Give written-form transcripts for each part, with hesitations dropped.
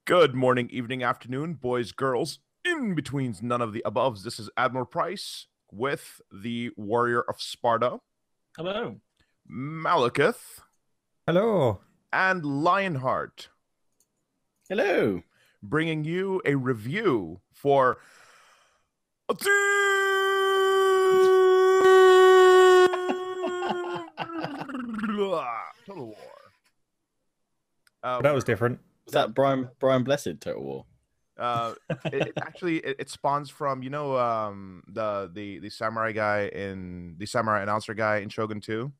Good morning, evening, afternoon, boys, girls, in-betweens, none of the aboves. This is Admiral Price with the Warrior of Sparta, Hello. Malakith, Hello. and Lionheart, Hello. bringing you a review for Total War. That was different. Was that Brian Blessed Total War? It spawns from the samurai guy in the samurai announcer guy in Shogun 2.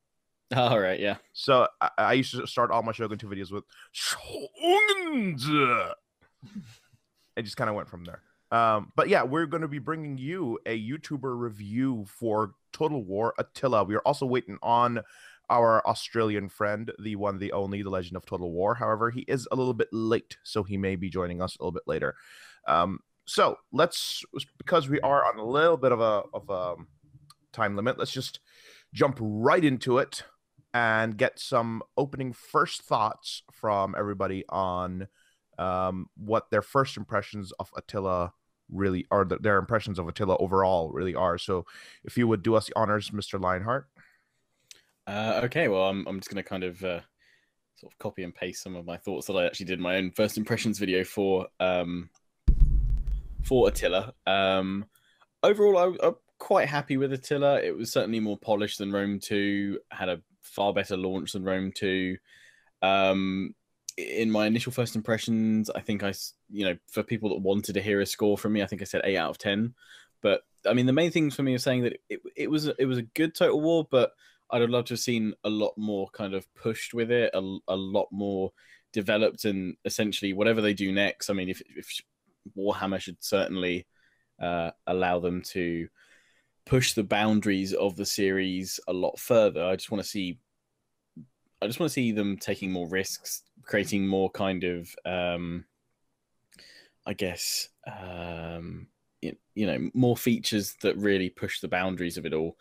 Oh, right, yeah. So I used to start all my Shogun 2 videos with Shogun. It just kind of went from there. But yeah, we're going to be bringing you a YouTuber review for Total War Attila. We are also waiting on our Australian friend, the one, the only, the Legend of Total War. However, he is a little bit late, so he may be joining us a little bit later. So let's, because we are on a little bit of a time limit, let's just jump right into it and get some opening first thoughts from everybody on what their first impressions of Attila really are, their impressions of Attila overall really are. So if you would do us the honors, Mr. Lionheart. Okay, well, I'm just going to kind of sort of copy and paste some of my thoughts that I actually did in my own first impressions video for Attila. Overall, I'm quite happy with Attila. It was certainly more polished than Rome 2, had a far better launch than Rome 2. In my initial first impressions, I think for people that wanted to hear a score from me, I think I said 8 out of 10. But I mean, the main things for me are saying that it was a good Total War, but I'd have loved to have seen a lot more kind of pushed with it, a lot more developed, and essentially whatever they do next. I mean, if Warhammer should certainly allow them to push the boundaries of the series a lot further. I just want to see them taking more risks, creating more kind of, more features that really push the boundaries of it all.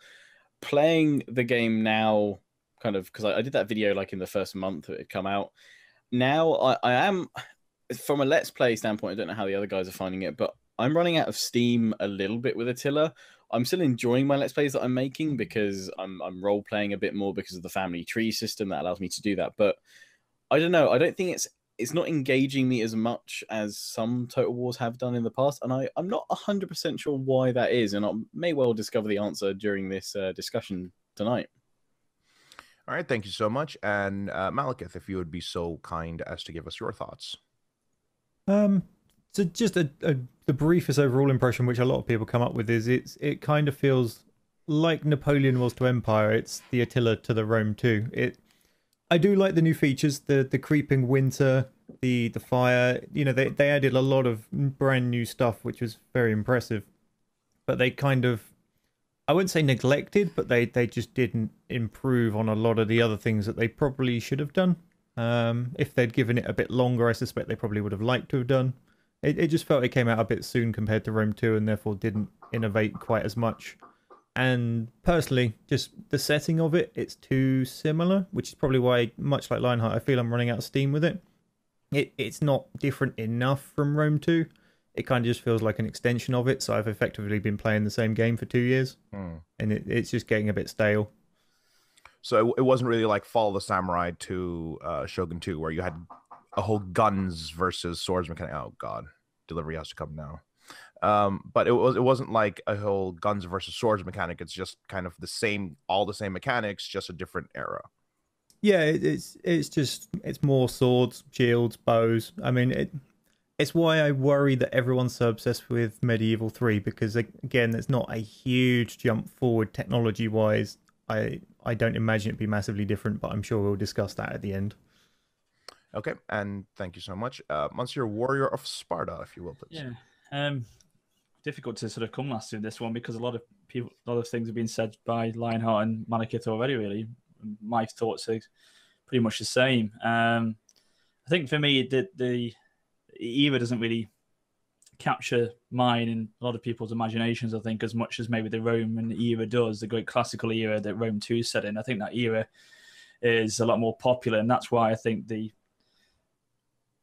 Playing the game now, kind of, because I did that video like in the first month that it had come out. Now I am, from a Let's Play standpoint, I don't know how the other guys are finding it, but I'm running out of steam a little bit with Attila. I'm still enjoying my Let's Plays that I'm making because I'm role-playing a bit more because of the family tree system that allows me to do that. But I don't know. I don't think it's not engaging me as much as some Total Wars have done in the past, and I'm not 100% sure why that is, and I may well discover the answer during this discussion tonight. All right, thank you so much. And Malakith, if you would be so kind as to give us your thoughts. So just the briefest overall impression, which a lot of people come up with, is it kind of feels like Napoleon was to Empire. It's the Attila to the Rome 2. I do like the new features, the creeping winter, the fire. You know, they added a lot of brand new stuff, which was very impressive. But they kind of, I wouldn't say neglected, but they just didn't improve on a lot of the other things that they probably should have done. If they'd given it a bit longer, I suspect they probably would have liked to have done. It just felt it came out a bit soon compared to Rome 2 and therefore didn't innovate quite as much. And personally, just the setting of it's too similar, which is probably why, much like Lionheart, I feel I'm running out of steam with it. It's not different enough from Rome 2. It kind of just feels like an extension of it, so I've effectively been playing the same game for 2 years. And it's just getting a bit stale. So it wasn't really like Fall of the Samurai to Shogun 2, where you had a whole guns versus swords mechanic. Oh God, delivery has to come now. But it wasn't like a whole guns versus swords mechanic. It's just kind of all the same mechanics, just a different era. Yeah, it's more swords, shields, bows. I mean, it's why I worry that everyone's so obsessed with Medieval 3, because again, there's not a huge jump forward technology wise. I don't imagine it'd be massively different, but I'm sure we'll discuss that at the end. Okay, and thank you so much. Monsieur Warrior of Sparta, if you will, please. Yeah. Difficult to sort of come last in this one because a lot of things have been said by Lionheart and Malakith already, really. My thoughts are pretty much the same. I think for me, the era doesn't really capture mine and a lot of people's imaginations, I think, as much as maybe the Roman era does, the great classical era that Rome 2 set in. I think that era is a lot more popular, and that's why I think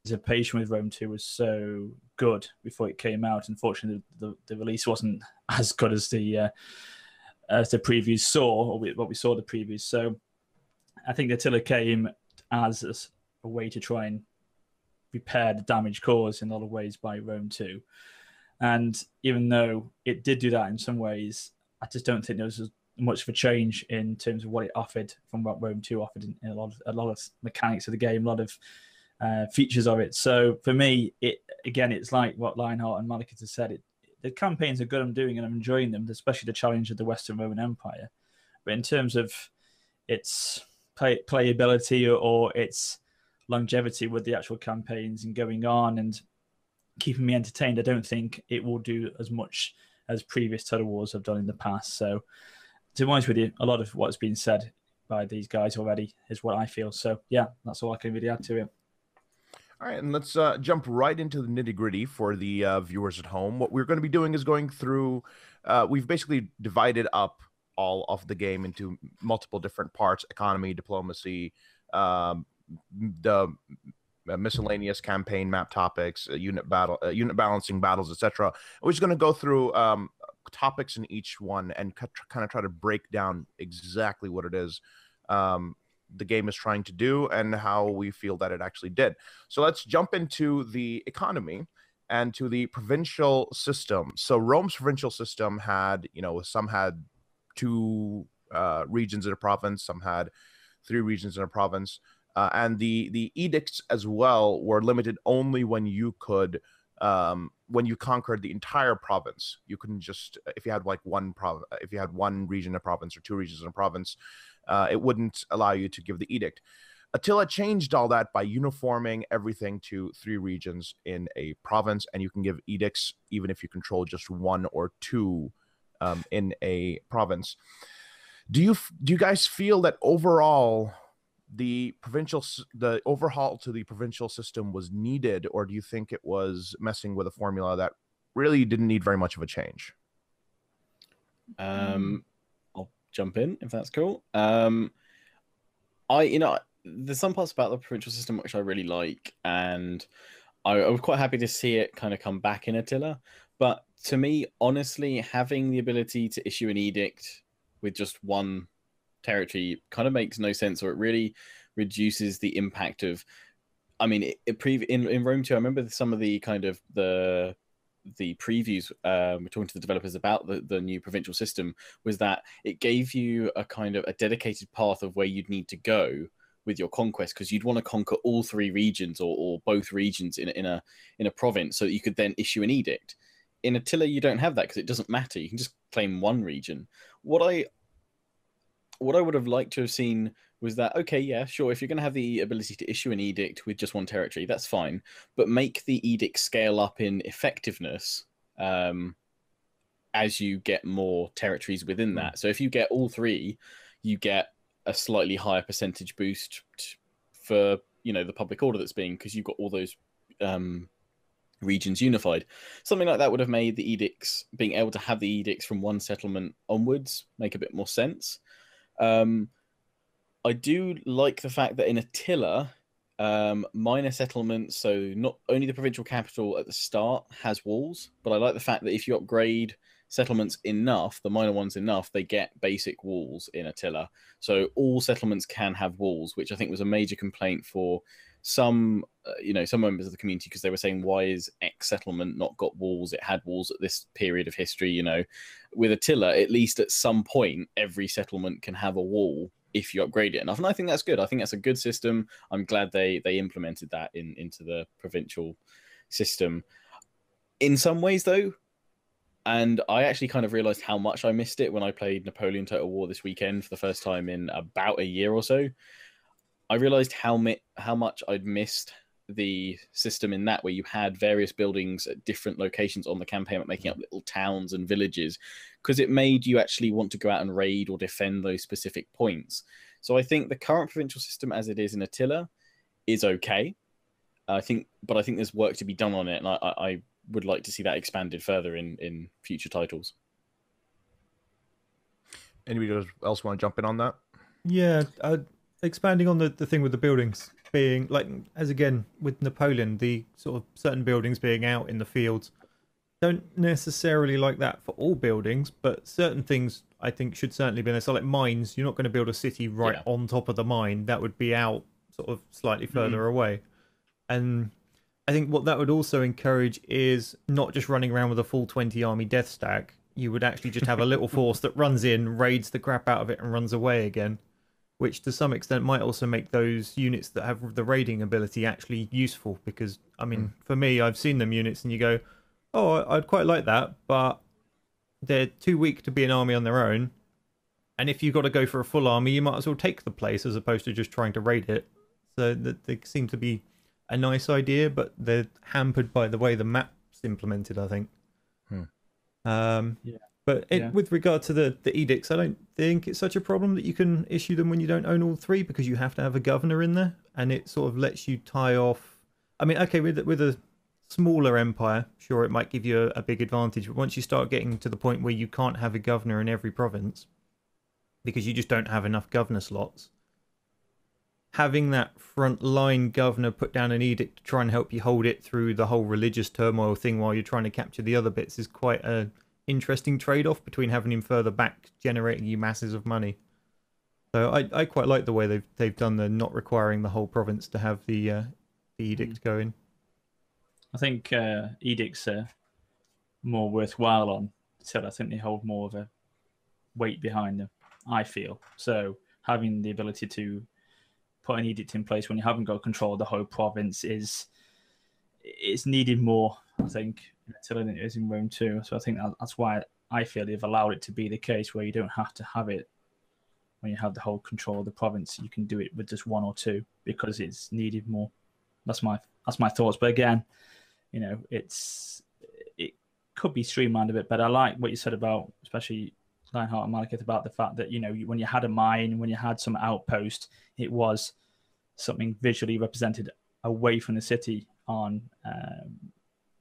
anticipation with Rome 2 was so good before it came out. Unfortunately, the release wasn't as good as the previews saw, or what we saw the previews. So I think Attila came as a way to try and repair the damage caused in a lot of ways by Rome 2. And even though it did do that in some ways, I just don't think there was much of a change in terms of what it offered from what Rome 2 offered in a lot of mechanics of the game, a lot of features of it. So for me, it's like what Lionheart and Malakith has said. The campaigns are good, I'm doing, and I'm enjoying them, especially the challenge of the Western Roman Empire. But in terms of its playability or its longevity with the actual campaigns and going on and keeping me entertained, I don't think it will do as much as previous Total Wars have done in the past. So to be honest with you, a lot of what's been said by these guys already is what I feel. So yeah, that's all I can really add to it. All right, and let's jump right into the nitty-gritty for the viewers at home. What we're going to be doing is going through, we've basically divided up all of the game into multiple different parts: economy, diplomacy, the miscellaneous campaign map topics, unit balancing battles, etc. We're just going to go through topics in each one and kind of try to break down exactly what it is the game is trying to do and how we feel that it actually did. So let's jump into the economy and to the provincial system. So Rome's provincial system had, some had 2 regions in a province, some had 3 regions in a province. And the edicts as well were limited only when you could, when you conquered the entire province. You couldn't just, if you had like if you had 1 region in a province or 2 regions in a province, it wouldn't allow you to give the edict. Attila changed all that by uniforming everything to 3 regions in a province, and you can give edicts even if you control just 1 or 2 in a province. Do you guys feel that overall the overhaul to the provincial system was needed, or do you think it was messing with a formula that really didn't need very much of a change? I'll jump in if that's cool. There's some parts about the provincial system which I really like, and I was quite happy to see it kind of come back in Attila. But to me, honestly, having the ability to issue an edict with just 1 territory kind of makes no sense, or it really reduces the impact of, in Rome 2, I remember some of the kind of the previews we're talking to the developers about the new provincial system, was that it gave you a kind of a dedicated path of where you'd need to go with your conquest, because you'd want to conquer all 3 regions or both regions in a province, so that you could then issue an edict. In Attila, you don't have that because it doesn't matter. You can just claim 1 region. What I would have liked to have seen was that, okay, yeah, sure, if you're going to have the ability to issue an edict with just 1 territory, that's fine, but make the edict scale up in effectiveness as you get more territories within that. So if you get all 3, you get a slightly higher percentage boost for, the public order that's being, because you've got all those regions unified. Something like that would have made the edicts, being able to have the edicts from 1 settlement onwards, make a bit more sense. I do like the fact that in Attila, minor settlements, so not only the provincial capital at the start has walls, but I like the fact that if you upgrade settlements enough, the minor ones enough, they get basic walls in Attila. So all settlements can have walls, which I think was a major complaint for some members of the community, because they were saying, why is X settlement not got walls? It had walls at this period of history. With Attila, at least at some point, every settlement can have a wall if you upgrade it enough, and I think that's good. I think that's a good system. I'm glad they implemented that into the provincial system. In some ways, though, and I actually kind of realized how much I missed it when I played Napoleon Total War this weekend for the first time in about a year or so. I realized how much I'd missed the system in that, where you had various buildings at different locations on the campaign, making up little towns and villages, because it made you actually want to go out and raid or defend those specific points. So I think the current provincial system as it is in Attila is okay. I think there's work to be done on it, and I would like to see that expanded further in future titles. Anybody else want to jump in on that? Yeah, expanding on the thing with the buildings being like, as again with Napoleon, the sort of certain buildings being out in the fields, don't necessarily like that for all buildings, but certain things I think should certainly be there. So like mines, you're not going to build a city right on top of the mine. That would be out sort of slightly further away. And I think what that would also encourage is not just running around with a full 20 army death stack. You would actually just have a little force that runs in, raids the crap out of it, and runs away again, which to some extent might also make those units that have the raiding ability actually useful. Because, I mean, for me, I've seen them units and you go, oh, I'd quite like that, but they're too weak to be an army on their own. And if you've got to go for a full army, you might as well take the place as opposed to just trying to raid it. So that they seem to be a nice idea, but they're hampered by the way the map's implemented, I think. But with regard to the edicts, I don't think it's such a problem that you can issue them when you don't own all three, because you have to have a governor in there, and it sort of lets you tie off. I mean, okay, with a smaller empire, sure, it might give you a big advantage, but once you start getting to the point where you can't have a governor in every province because you just don't have enough governor slots, having that front-line governor put down an edict to try and help you hold it through the whole religious turmoil thing while you're trying to capture the other bits is quite a interesting trade-off between having him further back, generating you masses of money. So I quite like the way they've done the not requiring the whole province to have the edict go in. I think edicts are more worthwhile on Attila. I think they hold more of a weight behind them, I feel. So having the ability to put an edict in place when you haven't got control of the whole province is needed more, I think, in Attila than it is in Rome too. So I think that's why I feel they've allowed it to be the case where you don't have to have it when you have the whole control of the province. You can do it with just one or two because it's needed more. That's my thoughts. But again, you know, it could be streamlined a bit better. I like what you said about, especially Lionheart and Malakith, about the fact that, you know, when you had a mine, when you had some outpost, it was something visually represented away from the city on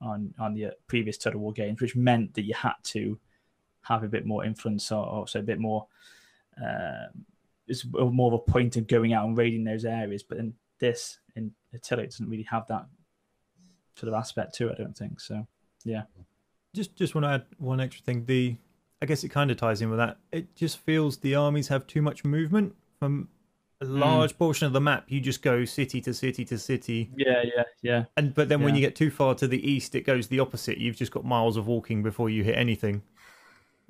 the previous Total War games, which meant that you had to have a bit more influence, or also a bit more. It's more of a point of going out and raiding those areas. But in Attila, it doesn't really have that sort of aspect to it, I don't think. So, yeah. Just want to add one extra thing. I guess it kind of ties in with that. It just feels the armies have too much movement. From a large portion of the map, you just go city to city to city. Yeah. But then when you get too far to the east, it goes the opposite. You've just got miles of walking before you hit anything.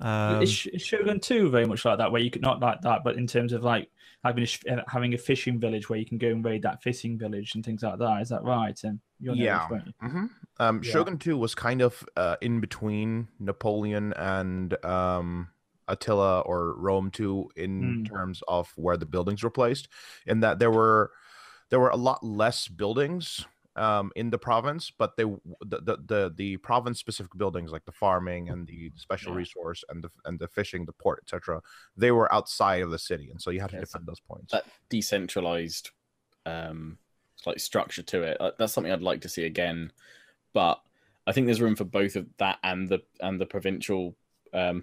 Is Shogun 2 very much like that, where you could not like that, but in terms of like having a fishing village where you can go and raid that fishing village and things like that? Is that right? And Shogun 2 was kind of in between Napoleon and Attila or Rome 2 in terms of where the buildings were placed, in that there were a lot less buildings in the province, but the province specific buildings like the farming and the special resource and the fishing, the port, etc., they were outside of the city, and so you had to defend those points. That decentralized like structure to it, that's something I'd like to see again, but I think there's room for both of that and the provincial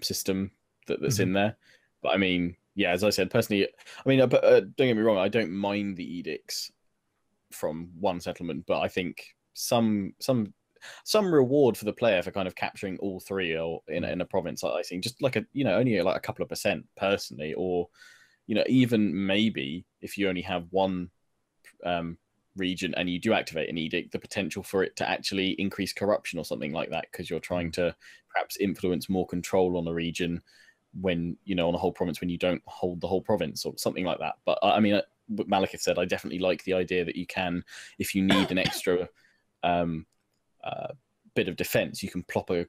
system that's in there. But I mean, yeah, as I said, personally, I mean, don't get me wrong, I don't mind the edicts from one settlement, but I think some reward for the player for kind of capturing all three or in a province, I think just like only like a couple of percent personally, or even maybe if you only have one region and you do activate an edict, the potential for it to actually increase corruption or something like that, because you're trying to perhaps influence more control on a region when on a whole province when you don't hold the whole province or something like that. But I mean, what Malakith said, I definitely like the idea that you can, if you need an extra bit of defense, you can plop a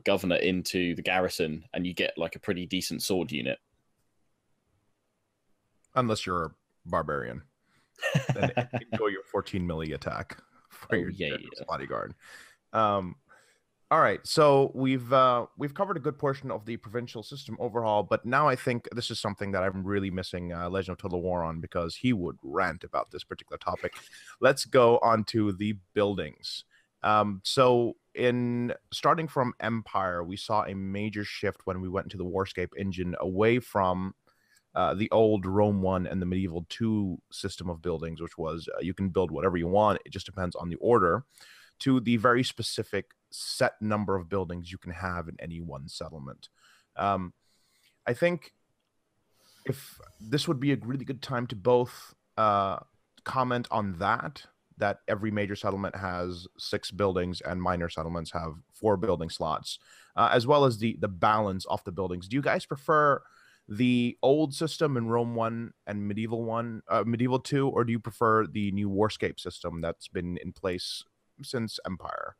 governor into the garrison and you get like a pretty decent sword unit. Unless you're a barbarian, then enjoy your 14 milli attack for your bodyguard. All right, so we've covered a good portion of the provincial system overhaul, but now I think this is something that I'm really missing Legend of Total War on, because he would rant about this particular topic. Let's go on to the buildings. So in starting from Empire, we saw a major shift when we went into the Warscape engine away from the old Rome 1 and the medieval 2 system of buildings, which was you can build whatever you want. It just depends on the order, to the very specific set number of buildings you can have in any one settlement. I think if this would be a really good time to both comment on that every major settlement has 6 buildings and minor settlements have 4 building slots, as well as the balance of the buildings. Do you guys prefer the old system in Rome 1 and medieval 2, or do you prefer the new Warscape system that's been in place since Empire?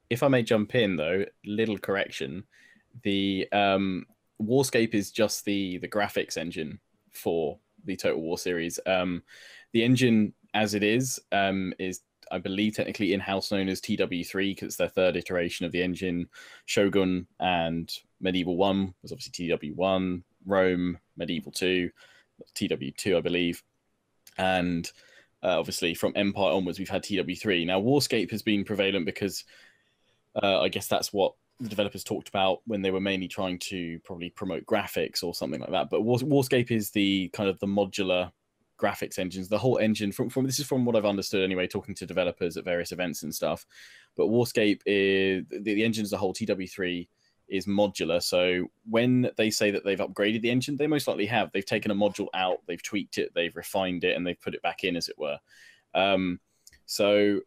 If I may jump in, though, little correction. The Warscape is just the graphics engine for the Total War series. The engine as it is, I believe, technically in-house known as TW3 because it's their 3rd iteration of the engine. Shogun and Medieval 1 was obviously TW1, Rome, Medieval 2, TW2, I believe. And obviously from Empire onwards, we've had TW3. Now, Warscape has been prevalent because I guess that's what the developers talked about when they were mainly trying to probably promote graphics or something like that. But Warscape is the kind of the modular graphics engines. The whole engine, from this is from what I've understood anyway, talking to developers at various events and stuff. But Warscape is the engine as a whole. TW3 is modular. So when they say that they've upgraded the engine, they most likely have. They've taken a module out, they've tweaked it, they've refined it, and they've put it back in, as it were. So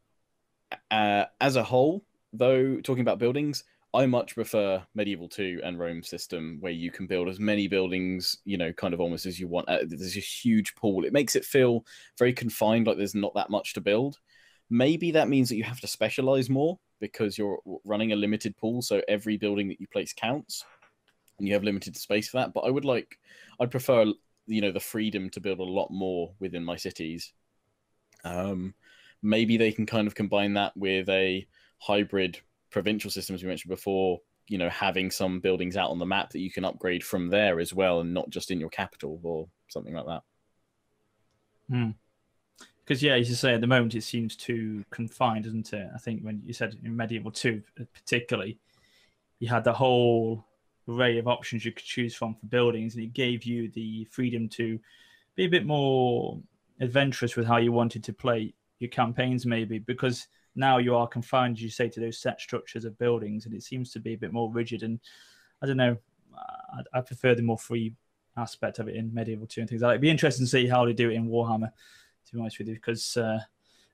as a whole, though, talking about buildings, I much prefer Medieval 2 and Rome system, where you can build as many buildings, kind of almost as you want. There's a huge pool. It makes it feel very confined, like there's not that much to build. Maybe that means that you have to specialize more because you're running a limited pool, so every building that you place counts, and you have limited space for that. But I'd prefer, the freedom to build a lot more within my cities. Maybe they can kind of combine that with a hybrid provincial system, as we mentioned before, having some buildings out on the map that you can upgrade from there as well, and not just in your capital or something like that. Because, as you say, at the moment it seems too confined, doesn't it? I think when you said in Medieval 2 particularly, you had the whole array of options you could choose from for buildings, and it gave you the freedom to be a bit more adventurous with how you wanted to play your campaigns, maybe, because now you are confined, as you say, to those set structures of buildings, and it seems to be a bit more rigid. And I don't know, I prefer the more free aspect of it in Medieval 2 and things like that. It'd be interesting to see how they do it in Warhammer, to be honest with you, because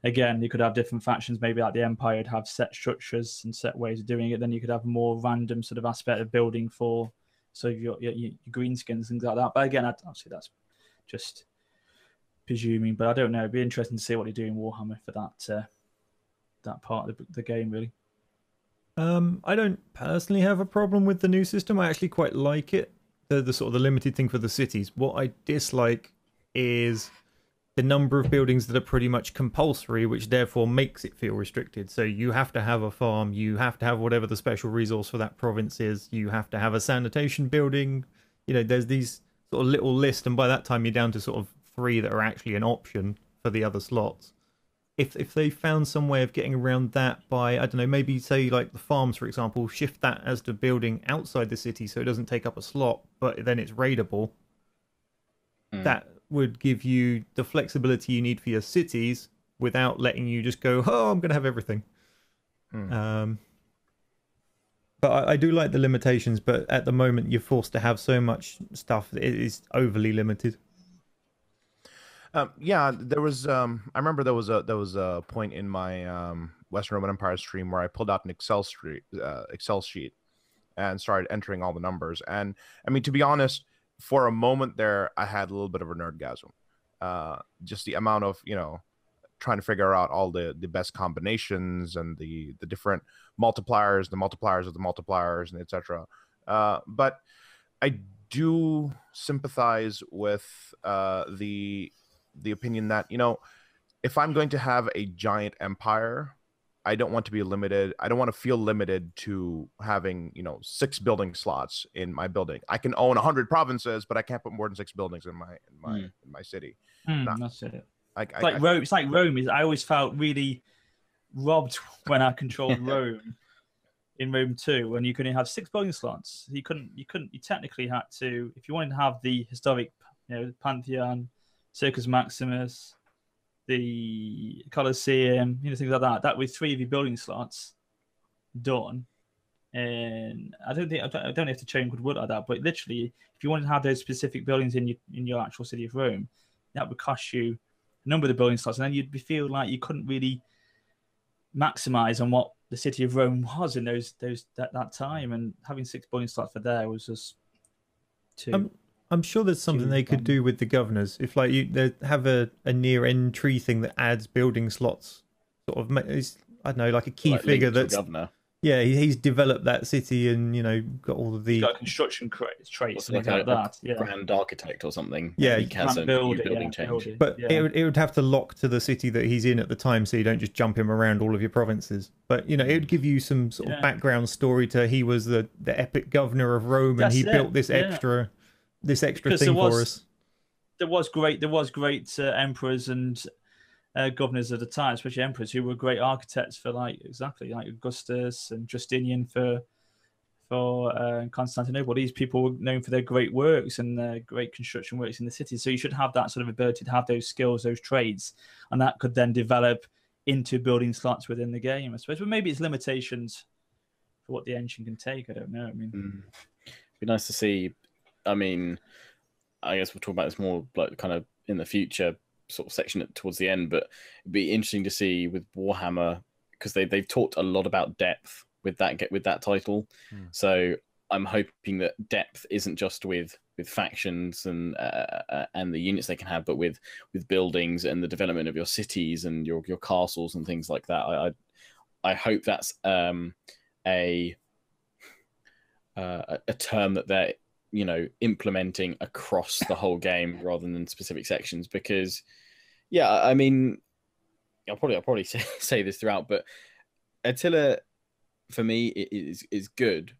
again, you could have different factions. Maybe like the Empire would have set structures and set ways of doing it. Then you could have a more random sort of aspect of building for your greenskins, things like that. But again, obviously that's just presuming. But I don't know. It'd be interesting to see what they do in Warhammer for that part of the game, really. I don't personally have a problem with the new system. I actually quite like it. The sort of the limited thing for the cities. What I dislike is the number of buildings that are pretty much compulsory, which therefore makes it feel restricted. So you have to have a farm, you have to have whatever the special resource for that province is, you have to have a sanitation building. There's these sort of little list, and by that time you're down to sort of 3 that are actually an option for the other slots. If they found some way of getting around that by, I don't know, maybe say like the farms, for example, shift that as to building outside the city so it doesn't take up a slot, but then it's raidable, that would give you the flexibility you need for your cities without letting you just go, oh, I'm going to have everything. But I do like the limitations, but at the moment you're forced to have so much stuff that it is overly limited. There was. I remember there was a point in my Western Roman Empire stream where I pulled out an Excel sheet and started entering all the numbers. And I mean, to be honest, for a moment there, I had a little bit of a nerdgasm. Just the amount of trying to figure out all the best combinations and the different multipliers, the multipliers of the multipliers, and etc. But I do sympathize with the opinion that, if I'm going to have a giant empire, I don't want to be limited. I don't want to feel limited to having, 6 building slots in my building. I can own 100 provinces, but I can't put more than 6 buildings in my city. That's it. Rome. It's like Rome. I always felt really robbed when I controlled Rome. in Rome 2, and you could only have 6 building slots. You technically had to, if you wanted to have the historic, Pantheon, Circus Maximus, the Colosseum, things like that. That with 3 of your building slots done. And I don't know if the chain could work like that, but literally, if you wanted to have those specific buildings in your actual city of Rome, that would cost you a number of the building slots, and then you'd feel like you couldn't really maximize on what the city of Rome was in that time. And having 6 building slots for there was just too. I'm sure there's something they could do with the governors. If they have a near end tree thing that adds building slots, sort of, I don't know, like a key figure that's governor. Yeah, he's developed that city and got all of the construction traits like that. Yeah, grand architect or something. Yeah, he has a new building change. But it would have to lock to the city that he's in at the time, so you don't just jump him around all of your provinces. But it would give you some sort of background story to he was the epic governor of Rome, and he built this extra thing for us. There was great emperors and governors at the time, especially emperors, who were great architects for like Augustus and Justinian for Constantinople. These people were known for their great works and their great construction works in the city. So you should have that sort of ability to have those skills, those trades, and that could then develop into building slots within the game, I suppose. But maybe it's limitations for what the engine can take. I don't know. It'd be nice to see. I mean, I guess we'll talk about this more like kind of in the future sort of section towards the end, but it'd be interesting to see with Warhammer, because they've talked a lot about depth with that title. So I'm hoping that depth isn't just with factions and the units they can have, but with buildings and the development of your cities and your castles and things like that. I hope that's a term that they're implementing across the whole game rather than specific sections, because I mean, I'll probably say this throughout, but Attila for me is good,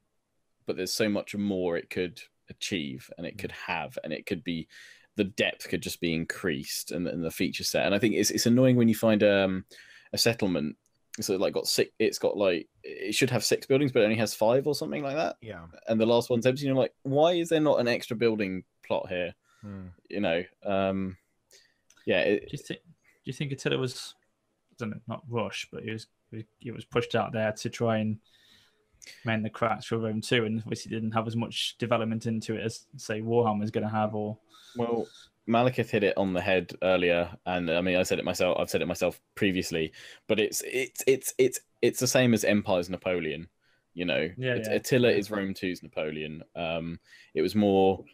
but there's so much more it could achieve and it could have, and it could be, the depth could just be increased and the feature set. And I think it's annoying when you find a settlement. So it should have 6 buildings, but it only has 5 or something like that. Yeah. And the last one's empty. Like, why is there not an extra building plot here? Do you think Attila was, I don't know, not rushed, but he was pushed out there to try and mend the cracks for Rome 2, and obviously didn't have as much development into it as, say, Warhammer is going to have? Or Malakith hit it on the head earlier, and I mean, I've said it myself previously, but it's the same as Empire's Napoleon. Attila is Rome 2's Napoleon. It was more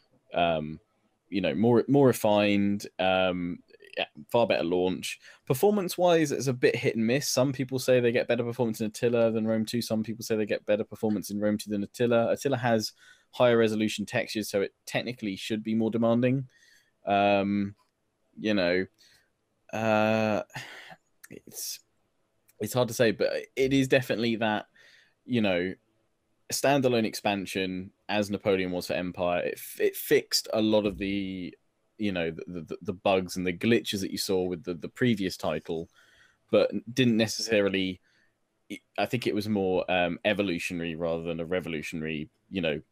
refined, far better launch. Performance wise, it's a bit hit and miss. Some people say they get better performance in Attila than Rome 2. Some people say they get better performance in Rome 2 than Attila. Attila has higher resolution textures, so it technically should be more demanding. It's hard to say, but it is definitely that, standalone expansion as Napoleon was for Empire. It fixed a lot of the the bugs and the glitches that you saw with the previous title, but didn't necessarily. I think it was more evolutionary rather than a revolutionary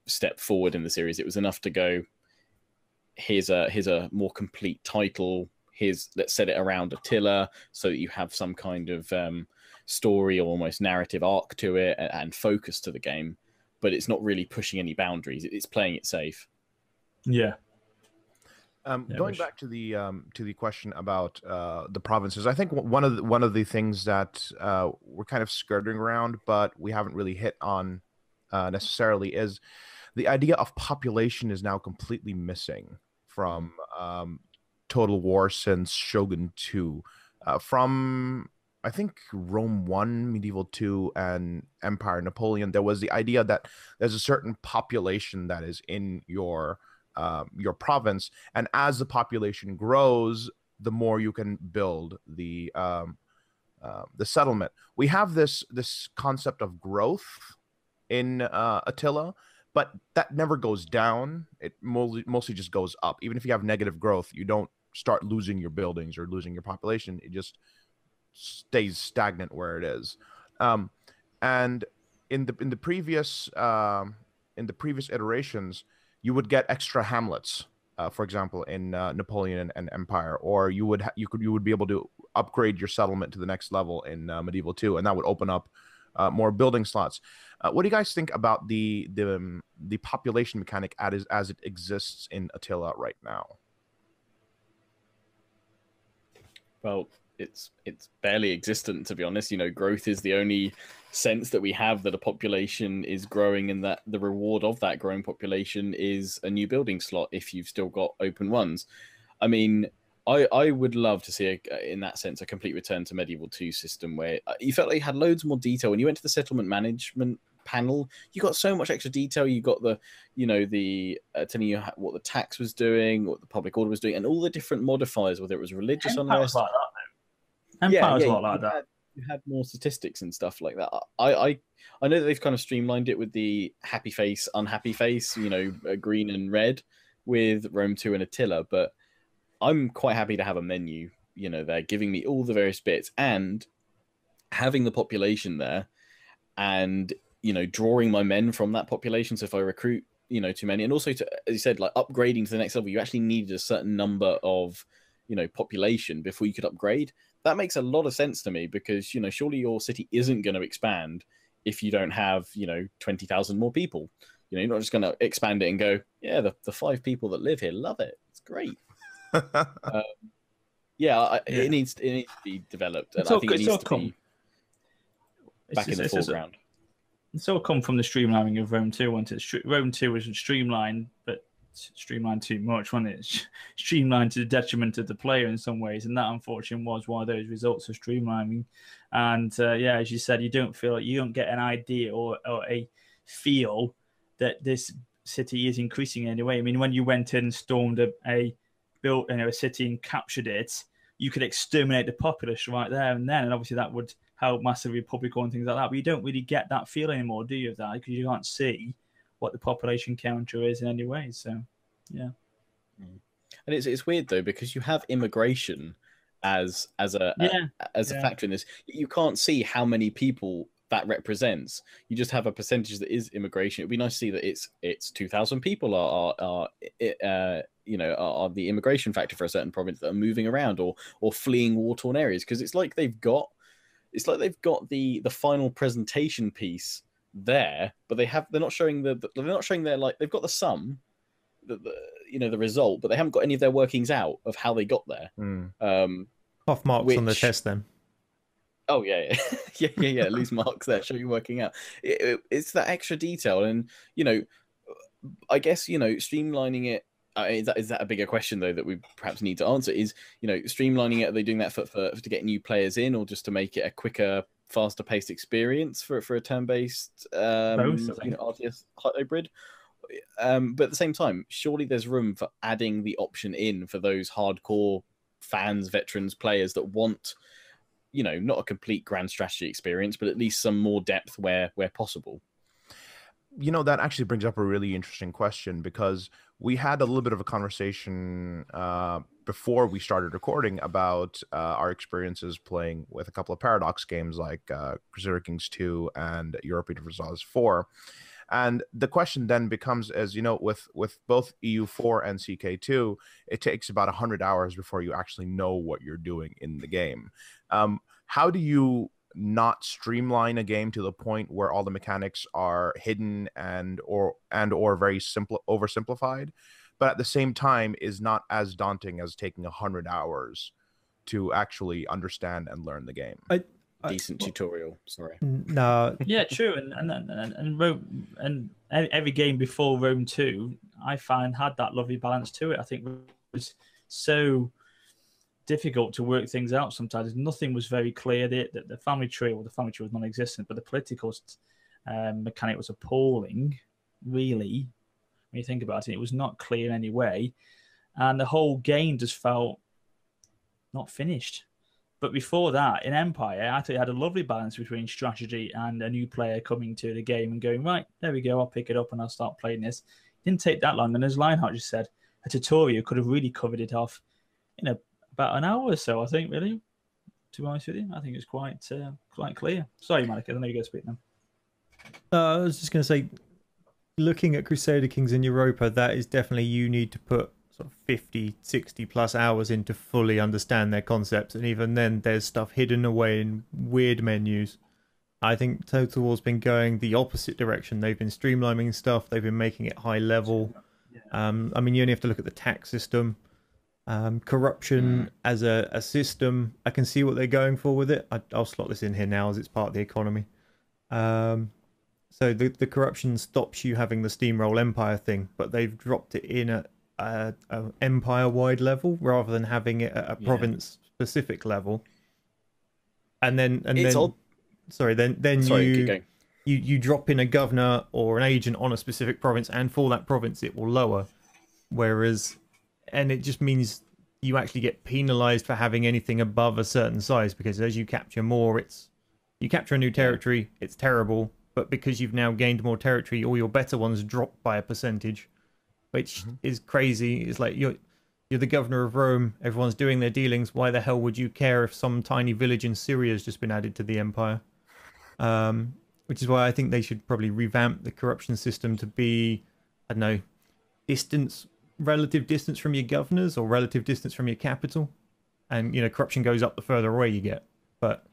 step forward in the series. It was enough to go, here's a more complete title, let's set it around Attila so that you have some kind of story or almost narrative arc to it and focus to the game, but it's not really pushing any boundaries. It's playing it safe. Going back to the question about the provinces, I think one of the things that we're kind of skirting around, but we haven't really hit on necessarily, is the idea of population is now completely missing from Total War since Shogun 2. From I think Rome 1, Medieval 2, and Empire Napoleon, there was the idea that there's a certain population that is in your province, and as the population grows, the more you can build the settlement. We have this concept of growth in Attila, but that never goes down. It mostly just goes up. Even if you have negative growth, you don't start losing your buildings or losing your population. It just stays stagnant where it is. And in the previous iterations, you would get extra hamlets, for example, in Napoleon and Empire, or you would be able to upgrade your settlement to the next level in Medieval 2, and that would open up more building slots. What do you guys think about the population mechanic as it exists in Attila right now? Well, it's barely existent, to be honest. Growth is the only sense that we have that a population is growing, and that the reward of that growing population is a new building slot if you've still got open ones. I mean, I would love to see, in that sense, a complete return to Medieval 2 system where you felt like you had loads more detail. When you went to the settlement management panel, you got so much extra detail. You got telling you what the tax was doing, what the public order was doing, and all the different modifiers, whether it was religious unrest. Like that, Empire was a lot like that. You had more statistics and stuff like that. I know that they've kind of streamlined it with the happy face, unhappy face, green and red with Rome 2 and Attila, but I'm quite happy to have a menu, they're giving me all the various bits, and having the population there, and, drawing my men from that population. So if I recruit, too many, and also, as you said, like upgrading to the next level, you actually needed a certain number of, population before you could upgrade. That makes a lot of sense to me, because, surely your city isn't going to expand if you don't have, 20,000 more people. You're not just going to expand it and go, yeah, the 5 people that live here love it. It's great. It needs to be developed, and I think it needs to be back in the foreground. It's all come from the streamlining of Rome 2, wasn't it? Rome 2 was streamlined, but streamlined too much, wasn't it? Streamlined to the detriment of the player in some ways, and that, unfortunately, was one of those results of streamlining. And as you said, you don't get an idea or a feel that this city is increasing in any way. I mean, when you went in and stormed built a city and captured it, you could exterminate the populace right there and then, and obviously that would help massively publical and things like that. But you don't really get that feel anymore, do you? Of that, because you can't see what the population counter is in any way. So, yeah. And it's weird though, because you have immigration as a factor in this. You can't see how many people that represents. You just have a percentage that is immigration. It'd be nice to see that it's 2,000 people are the immigration factor for a certain province that are moving around or fleeing war-torn areas, because it's like they've got the final presentation piece there, but they're not showing their, like, they've got the sum, the result, but they haven't got any of their workings out of how they got there. Off marks on the test then. Oh yeah. Lose marks there. Show you working out. It's that extra detail, and I guess streamlining it. Is that a bigger question though that we perhaps need to answer? Is streamlining it? Are they doing that for to get new players in, or just to make it a quicker, faster paced experience for a turn-based RTS hybrid? But at the same time, surely there's room for adding the option in for those hardcore fans, veterans, players that want, not a complete grand strategy experience, but at least some more depth where possible. That actually brings up a really interesting question, because we had a little bit of a conversation before we started recording about our experiences playing with a couple of Paradox games like Crusader Kings 2 and Europe Universalis 4. And the question then becomes, as with both EU4 and CK2, it takes about 100 hours before you actually know what you're doing in the game. How do you not streamline a game to the point where all the mechanics are hidden and or very oversimplified, but at the same time is not as daunting as taking 100 hours to actually understand and learn the game? Decent tutorial. Sorry. No. Yeah, true. And every game before Rome 2, I find had that lovely balance to it. I think it was so difficult to work things out sometimes. Nothing was very clear. The family tree was non-existent, but the political mechanic was appalling, really. When you think about it, it was not clear in any way. And the whole game just felt not finished. But before that, in Empire, I thought it had a lovely balance between strategy and a new player coming to the game and going, right, there we go, I'll pick it up and I'll start playing this. It didn't take that long. And as Lionheart just said, a tutorial could have really covered it off in about an hour or so, I think, really. To be honest with you, I think it's quite clear. Sorry, Malakith, I know you're going to speak now. I was just going to say, looking at Crusader Kings in Europa, that is definitely, you need to put sort of 50, 60 plus hours in to fully understand their concepts. And even then, there's stuff hidden away in weird menus. I think Total War's been going the opposite direction. They've been streamlining stuff. They've been making it high level. I mean, you only have to look at the tax system. Corruption as a system, I can see what they're going for with it. I'll slot this in here now as it's part of the economy. So the corruption stops you having the steamroll empire thing, but they've dropped it in at a empire-wide level rather than having it at a province-specific level. And then you drop in a governor or an agent on a specific province, and for that province it will lower. And it just means you actually get penalized for having anything above a certain size, because as you capture more, you capture a new territory, it's terrible, but because you've now gained more territory, all your better ones drop by a percentage, which is crazy. It's like you're the governor of Rome, everyone's doing their dealings, why the hell would you care if some tiny village in Syria has just been added to the empire? Which is why I think they should probably revamp the corruption system to be, I don't know, relative distance from your governors or relative distance from your capital. And, corruption goes up the further away you get. But,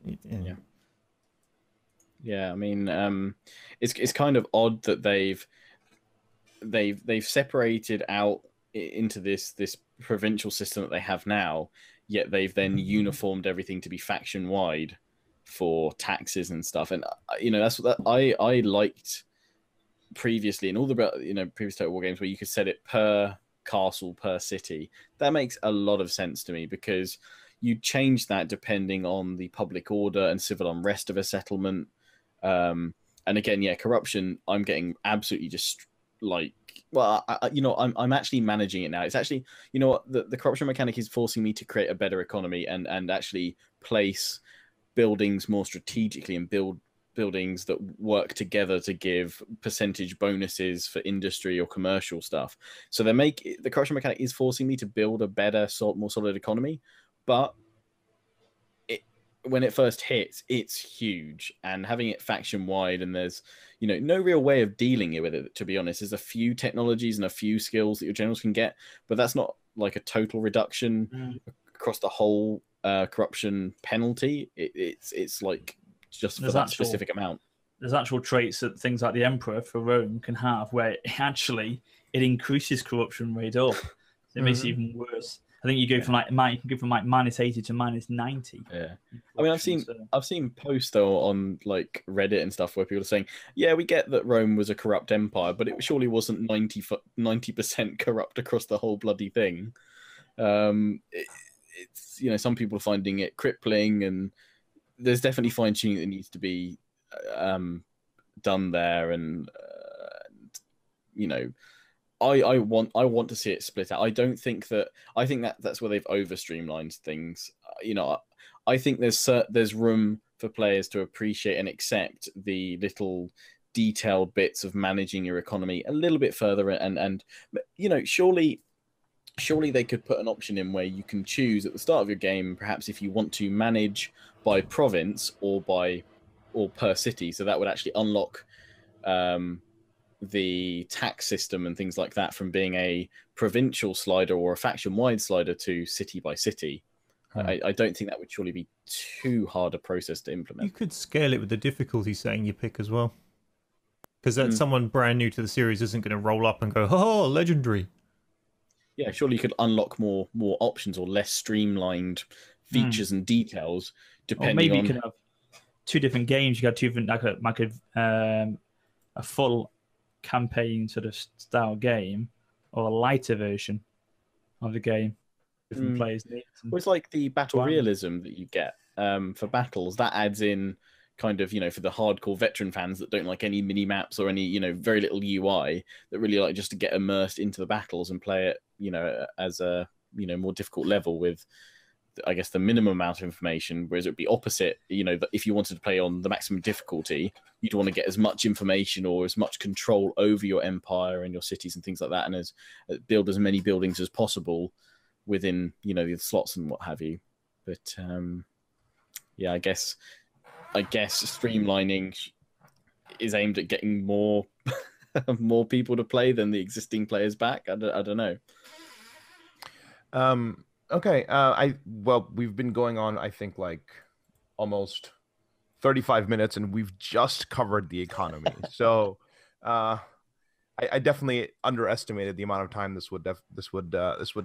Yeah, I mean, it's kind of odd that they've separated out into this provincial system that they have now, yet they've then uniformed everything to be faction wide for taxes and stuff. And that's what I liked previously in all the previous Total War games, where you could set it per castle, per city. That makes a lot of sense to me, because you change that depending on the public order and civil unrest of a settlement. And again, corruption, I'm getting absolutely just like, well, I'm actually managing it now. It's actually, the corruption mechanic is forcing me to create a better economy and actually place buildings more strategically and build buildings that work together to give percentage bonuses for industry or commercial stuff. So the corruption mechanic is forcing me to build a better, more solid economy, but when it first hits, it's huge, and having it faction wide, and there's no real way of dealing with it, to be honest. There's a few technologies and a few skills that your generals can get, but that's not like a total reduction across the whole corruption penalty. It's like just for that specific amount. There's actual traits that things like the Emperor for Rome can have, where it increases corruption rate up. It makes it even worse. I think you go from -80 to -90. Yeah, I mean, I've seen posts though on like Reddit and stuff where people are saying, yeah, we get that Rome was a corrupt empire, but it surely wasn't 90% corrupt across the whole bloody thing. It's some people are finding it crippling, and there's definitely fine tuning that needs to be done there, and I want to see it split out. I think that's where they've over streamlined things. I think there's room for players to appreciate and accept the little detailed bits of managing your economy a little bit further, and surely they could put an option in where you can choose at the start of your game, perhaps if you want to manage by province or per city. So that would actually unlock the tax system and things like that from being a provincial slider or a faction-wide slider to city by city. I don't think that would surely be too hard a process to implement. You could scale it with the difficulty setting you pick as well, because someone brand new to the series isn't going to roll up and go, "Oh, legendary." Yeah, surely you could unlock more options or less streamlined features and details. Depending, or maybe you could have two different games. You got two different, a full campaign sort of style game, or a lighter version of the game. Different players need. Well, it's like the battle realism that you get for battles. That adds in kind of, for the hardcore veteran fans that don't like any mini maps or any, very little UI, that really like just to get immersed into the battles and play it, as a, more difficult level with, I guess, the minimum amount of information, whereas it would be opposite. If you wanted to play on the maximum difficulty, you'd want to get as much information or as much control over your empire and your cities and things like that, and build as many buildings as possible within, the slots and what have you. But I guess streamlining is aimed at getting more more people to play than the existing players back. I don't know. Okay. Well, we've been going on, I think, like almost 35 minutes, and we've just covered the economy. So, I definitely underestimated the amount of time this would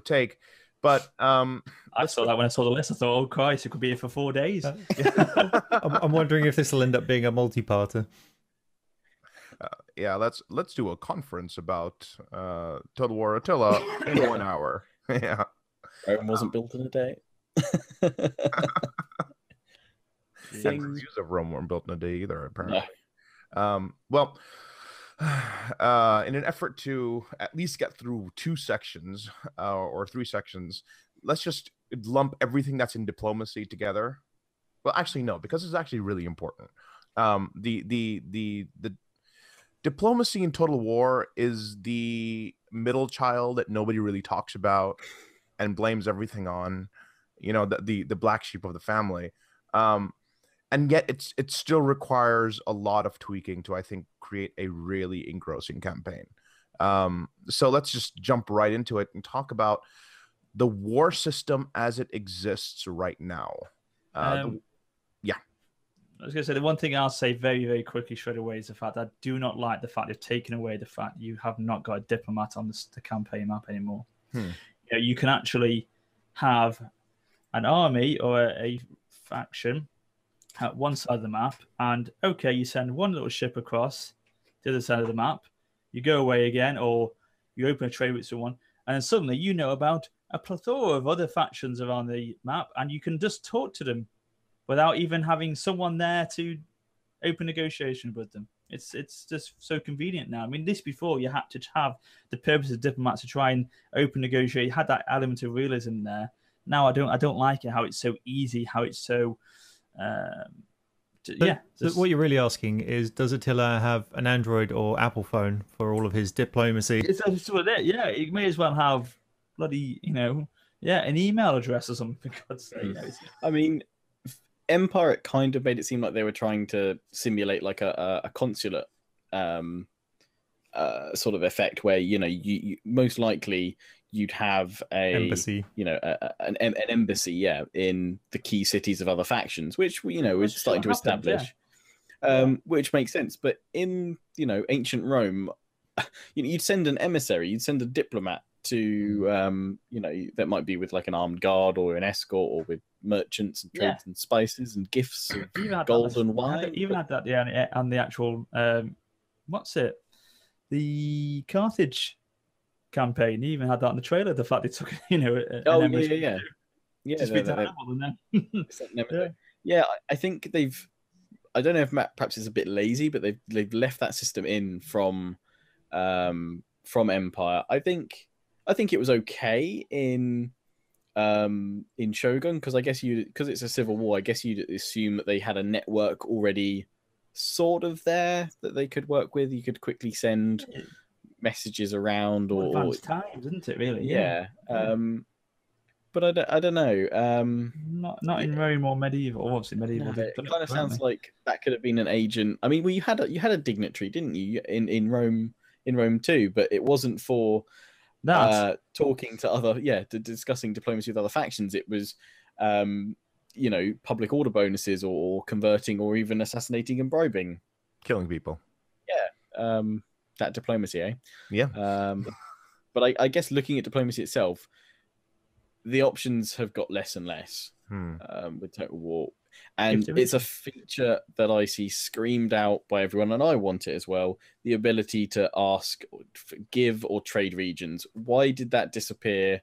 take. But I saw that when I saw the list. I thought, oh Christ, it could be here for 4 days. I'm wondering if this will end up being a multi-parter. Yeah, let's do a conference about Total War Attila in 1 hour. Yeah, Rome wasn't built in a day. Things of Rome weren't built in a day either, apparently. No. Well, in an effort to at least get through 2 sections or 3 sections, let's just lump everything that's in diplomacy together. Well, actually, no, because it's actually really important. The diplomacy in Total War is the middle child that nobody really talks about and blames everything on, the black sheep of the family. And yet it still requires a lot of tweaking to, I think, create a really engrossing campaign. So let's just jump right into it and talk about the war system as it exists right now. Yeah. I was going to say, the one thing I'll say very, very quickly straight away is the fact that I do not like the fact they've taken away the fact you have not got a diplomat on the campaign map anymore. You can actually have an army or a faction at one side of the map, and okay, you send one little ship across to the other side of the map, you go away again, or you open a trade with someone, and then suddenly you know about a plethora of other factions around the map, and you can just talk to them without even having someone there to open negotiation with them. It's just so convenient now. I mean, this before you had to have the purpose of diplomats to try and open negotiate. You had that element of realism there. Now I don't like it, how it's so easy, how it's so what you're really asking is, does Attila have an Android or Apple phone for all of his diplomacy? It's what it. Yeah, you may as well have bloody an email address or something, for God's sake. I mean, Empire, it kind of made it seem like they were trying to simulate like a consulate sort of effect, where you most likely you'd have embassy, an embassy, in the key cities of other factions, which we're starting to establish, which makes sense. But in ancient Rome, you'd send an emissary, you'd send a diplomat to that might be with like an armed guard or an escort, or with merchants and trades and spices and gifts of gold and wine. Even had that, and the actual the Carthage campaign. He even had that on the trailer. The fact they took, I think they've. I don't know if perhaps it's a bit lazy, but they've left that system in from Empire. I think it was okay in Shogun, because I guess because it's a civil war, I guess you'd assume that they had a network already sort of there that they could work with. You could quickly send messages around, or advanced times, isn't it? Really? But I don't know. Not in Rome or medieval. Obviously, medieval. No, it kind of sounds like that could have been an agent. I mean, well, you had a dignitary, didn't you, in Rome too? But it wasn't for talking to other, discussing diplomacy with other factions. It was, public order bonuses, or converting, or even assassinating and bribing, killing people. Yeah, that diplomacy, eh? Yeah. But I guess looking at diplomacy itself, the options have got less and less with Total War, and it's a feature that I see screamed out by everyone, and I want it as well. The ability to ask, give, or trade regions. Why did that disappear?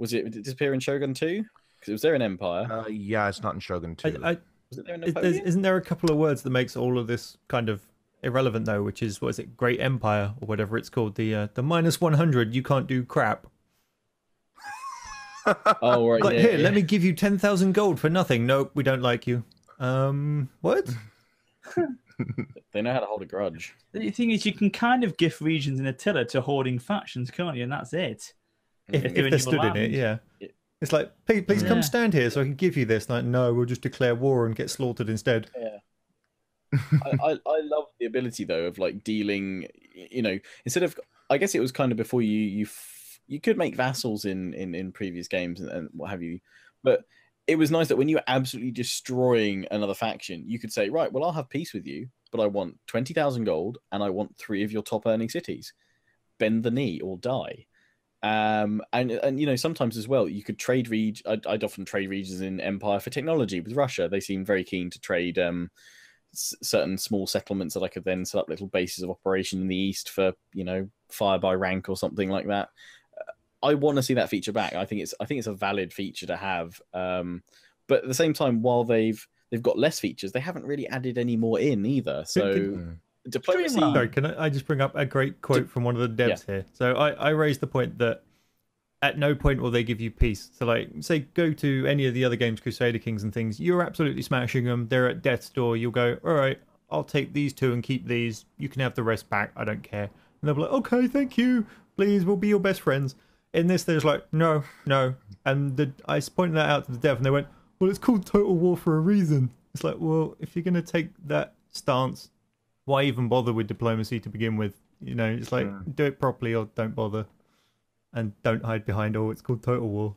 Did it disappear in Shogun 2? Because it was there in Empire. Yeah, it's not in Shogun 2. Was it there in Napoleon? Isn't there a couple of words that makes all of this kind of irrelevant though? Which is, what is it, Great Empire or whatever it's called? The -100. You can't do crap. Oh right. Like, here, let me give you 10,000 gold for nothing. Nope, we don't like you. What? They know how to hold a grudge. The thing is, you can kind of gift regions in Attila to hoarding factions, can't you? And that's it. If they're stood in it, yeah. It's like, please come stand here so I can give you this. Like, no, we'll just declare war and get slaughtered instead. Yeah. I love the ability though of like dealing, instead of, I guess it was kind of before you could make vassals in previous games and what have you, but it was nice that when you were absolutely destroying another faction, you could say, right, well, I'll have peace with you, but I want 20,000 gold and I want 3 of your top earning cities. Bend the knee or die. And sometimes as well, you could trade I'd often trade regions in Empire for technology with Russia. They seem very keen to trade certain small settlements that I could then set up little bases of operation in the east for, fire by rank or something like that. I want to see that feature back. I think it's a valid feature to have. But at the same time, while they've got less features, they haven't really added any more in either. So diplomacy. Sorry, can I just bring up a great quote from one of the devs here? So I raised the point that at no point will they give you peace. So like, say, go to any of the other games, Crusader Kings and things. You're absolutely smashing them. They're at death's door. You'll go, all right, I'll take these 2 and keep these. You can have the rest back. I don't care. And they'll be like, okay, thank you. Please, we'll be your best friends. In this, there's like, no. And I pointed that out to the dev, and they went, well, it's called Total War for a reason. It's like, well, if you're going to take that stance, why even bother with diplomacy to begin with? It's like, do it properly or don't bother. And don't hide behind, it's called Total War.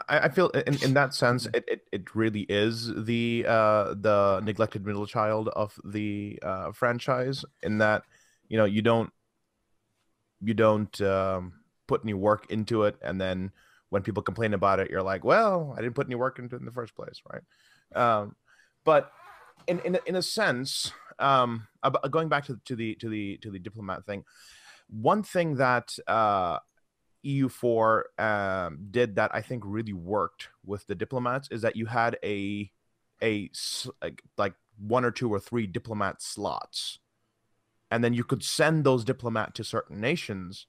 I feel in that sense, it really is the neglected middle child of the franchise, in that, you don't put any work into it, and then when people complain about it, you're like, well, I didn't put any work into it in the first place, right? But in a sense, going back to the diplomat thing, one thing that EU4 did that I think really worked with the diplomats is that you had like 1 or 2 or 3 diplomat slots, and then you could send those diplomat to certain nations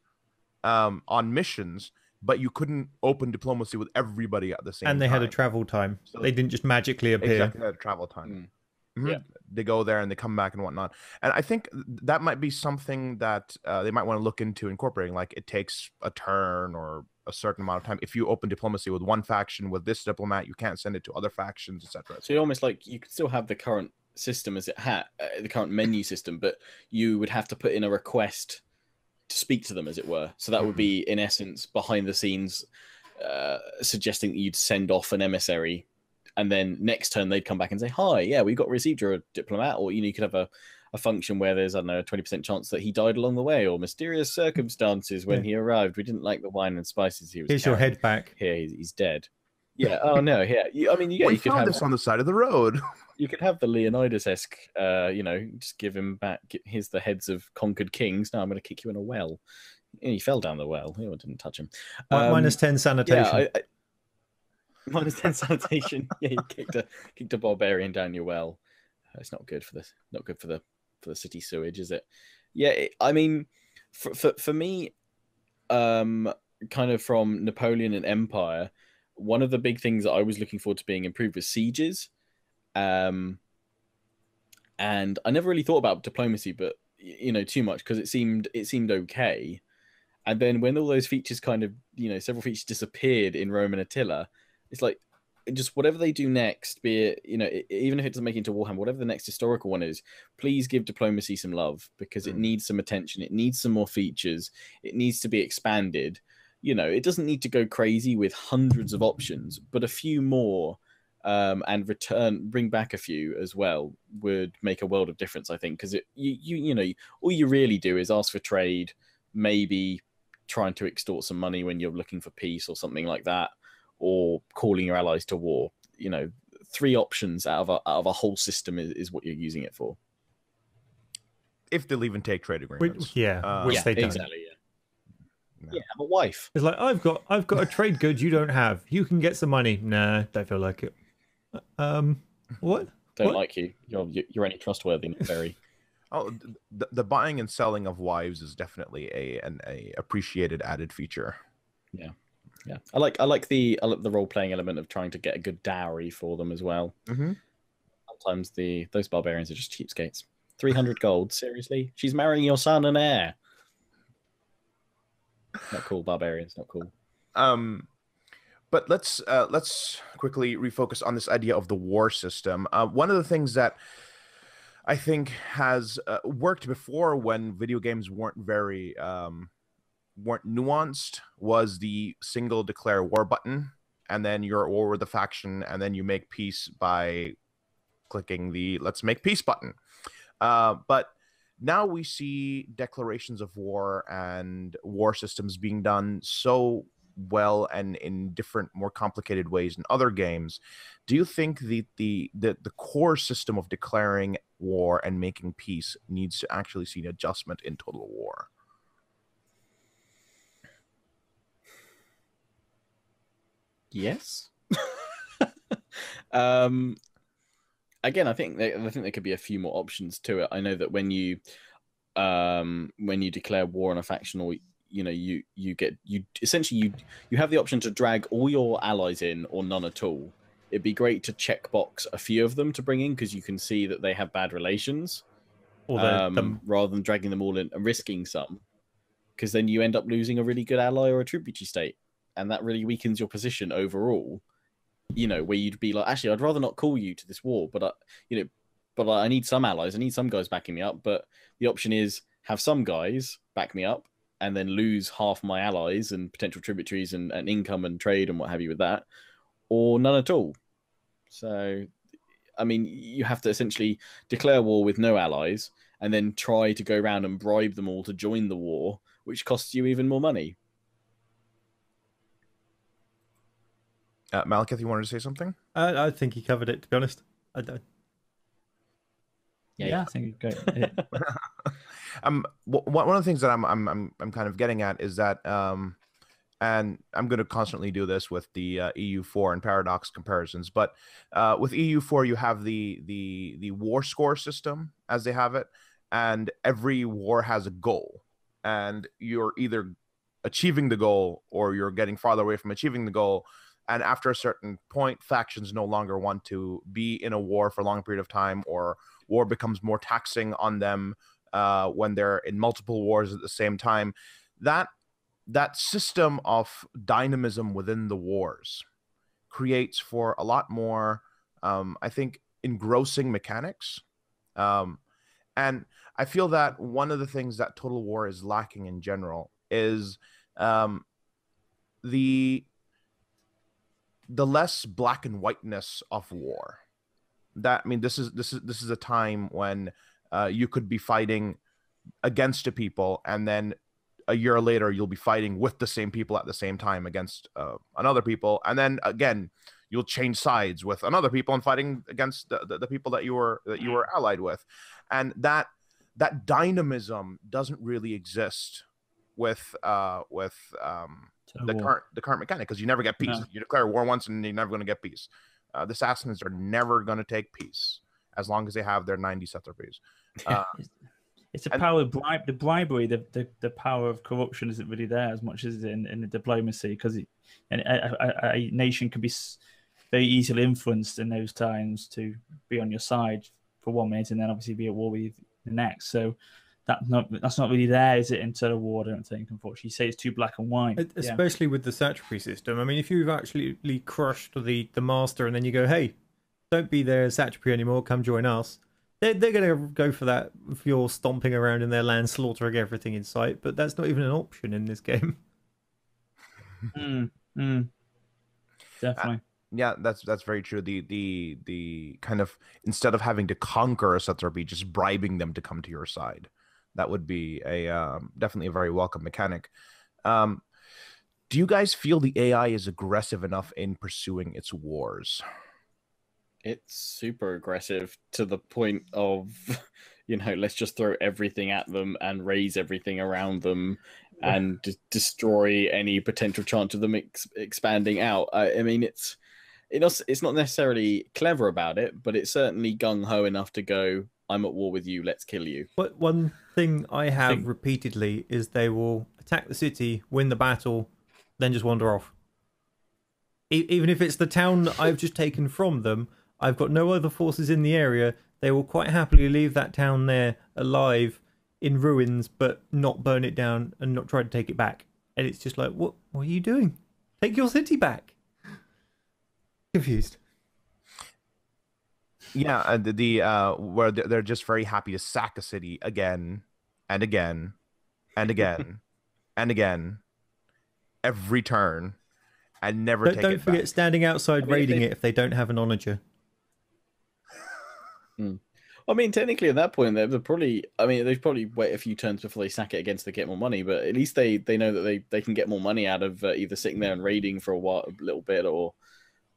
on missions, but you couldn't open diplomacy with everybody at the same time. And they had a travel time. So they didn't just magically appear. Exactly, they had a travel time. Yeah, they go there and they come back and whatnot. And I think that might be something that they might want to look into incorporating. Like, it takes a turn or a certain amount of time. If you open diplomacy with one faction with this diplomat, you can't send it to other factions, etc. So almost like you could still have the current system as it had, the current menu system, but you would have to put in a request to speak to them, as it were. So that would be, in essence, behind the scenes, suggesting that you'd send off an emissary. And then next turn they'd come back and say, hi, yeah, we got received your diplomat. Or, you could have a function where there's, I don't know, a 20% chance that he died along the way, or mysterious circumstances when he arrived. We didn't like the wine and spices he was Here's your head back. Here, he's dead. Yeah. Oh, no. Yeah. We found have this on the side of the road. You could have the Leonidas-esque, just give him back. Here's the heads of conquered kings. Now I'm going to kick you in a well. And he fell down the well. I didn't touch him. Minus 10 sanitation. Yeah, minus 10 sanitation. Yeah, you kicked a barbarian down your well. It's not good for this. Not good for the city sewage, is it? Yeah, for me, kind of from Napoleon and Empire, one of the big things that I was looking forward to being improved was sieges. And I never really thought about diplomacy, but too much, because it seemed okay. And then when all those features kind of, several features disappeared in Rome and Attila, it's like, just whatever they do next, be it, even if it doesn't make it into Warhammer, whatever the next historical one is, please give diplomacy some love, because it needs some attention. It needs some more features. It needs to be expanded. It doesn't need to go crazy with hundreds of options, but a few more, and bring back a few as well, would make a world of difference, I think, because all you really do is ask for trade, maybe trying to extort some money when you're looking for peace or something like that, or calling your allies to war. 3 options out of a whole system is what you're using it for. If they'll even take trade agreements. Which they don't. Exactly. Yeah, have a wife. It's like, I've got a trade good you don't have. You can get some money. Nah, don't feel like it. What? Don't like you. You're only trustworthy, not very. Oh, the buying and selling of wives is definitely a appreciated added feature. Yeah. I like the role playing element of trying to get a good dowry for them as well. Mm-hmm. Sometimes those barbarians are just cheapskates. 300 gold, seriously? She's marrying your son and heir. Not cool, barbarians. Not cool. But let's quickly refocus on this idea of the war system. One of the things that I think has worked before when video games weren't very weren't nuanced was the single declare war button, and then you're at war with the faction, and then you make peace by clicking the let's make peace button. But now we see declarations of war and war systems being done so well and in different, more complicated ways in other games. Do you think the core system of declaring war and making peace needs to actually see an adjustment in Total War? Yes. Again, I think there could be a few more options to it. I know that when you declare war on a faction, or you essentially have the option to drag all your allies in or none at all. It'd be great to checkbox a few of them to bring in, because you can see that they have bad relations, Or rather than dragging them all in and risking some, because then you end up losing a really good ally or a tributary state, and that really weakens your position overall. Where you'd be like, actually, I'd rather not call you to this war, but I need some allies, I need some guys backing me up. But the option is have some guys back me up, and then lose half my allies and potential tributaries and income and trade and what have you with that, or none at all. So, I mean, you have to essentially declare war with no allies and then try to go around and bribe them all to join the war, which costs you even more money. Malakith, you wanted to say something? I think he covered it, to be honest. Yeah, I think it's great. One of the things that I'm kind of getting at is that, and I'm going to constantly do this with the EU4 and Paradox comparisons, but with EU4 you have the war score system as they have it, and every war has a goal, and you're either achieving the goal or you're getting farther away from achieving the goal. And after a certain point, factions no longer want to be in a war for a long period of time, or war becomes more taxing on them when they're in multiple wars at the same time. That system of dynamism within the wars creates for a lot more, I think, engrossing mechanics. And I feel that one of the things that Total War is lacking in general is the less black and whiteness of war. This is a time when you could be fighting against a people, and then a year later you'll be fighting with the same people at the same time against another people, and then again you'll change sides with another people and fighting against the people that you were allied with, and that dynamism doesn't really exist with the current mechanic, because you never get peace. No. You declare war once and you're never going to get peace. The assassins are never going to take peace as long as they have their 90 settleries. It's the power of the bribery, the power of corruption isn't really there as much as in the diplomacy, because a nation can be very easily influenced in those times to be on your side for 1 minute and then obviously be at war with the next. So that's not really there, is it, in Total War? I don't think, unfortunately. You say it's too black and white, especially with the satrapy system. I mean, if you've actually crushed the master and then you go, hey, don't be their satrapy anymore, come join us, they're going to go for that if you're stomping around in their land, slaughtering everything in sight. But that's not even an option in this game. Definitely. Yeah, that's very true. The kind of, instead of having to conquer a satrapy, just bribing them to come to your side. That would be definitely a very welcome mechanic. Do you guys feel the AI is aggressive enough in pursuing its wars? It's super aggressive to the point of, let's just throw everything at them and raise everything around them and destroy any potential chance of them expanding out. I mean, it's not necessarily clever about it, but it's certainly gung-ho enough to go, I'm at war with you, let's kill you. But one thing I have repeatedly is they will attack the city, win the battle, then just wander off. Even if it's the town that I've just taken from them, I've got no other forces in the area, they will quite happily leave that town there alive in ruins, but not burn it down and not try to take it back. And it's just like, what are you doing? Take your city back. Confused. Yeah, and where they're just very happy to sack a city again and again and again and again every turn and never take Don't it forget back. standing outside I mean, raiding it if they don't have an onager. I mean, technically at that point, they're probably. I mean, they'd probably wait a few turns before they sack it again to get more money. But at least they know that they can get more money out of either sitting there and raiding for a little bit, or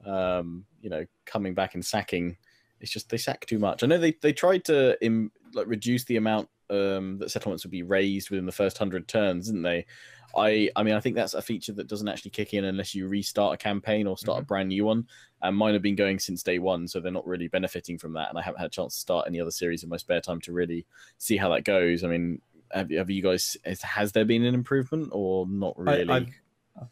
coming back and sacking. It's just they sack too much. I know they tried to reduce the amount that settlements would be raised within the first 100 turns, didn't they? I mean, I think that's a feature that doesn't actually kick in unless you restart a campaign or start a brand new one. And mine have been going since day one, so they're not really benefiting from that. And I haven't had a chance to start any other series in my spare time to really see how that goes. I mean, have you guys? Has there been an improvement or not really? I've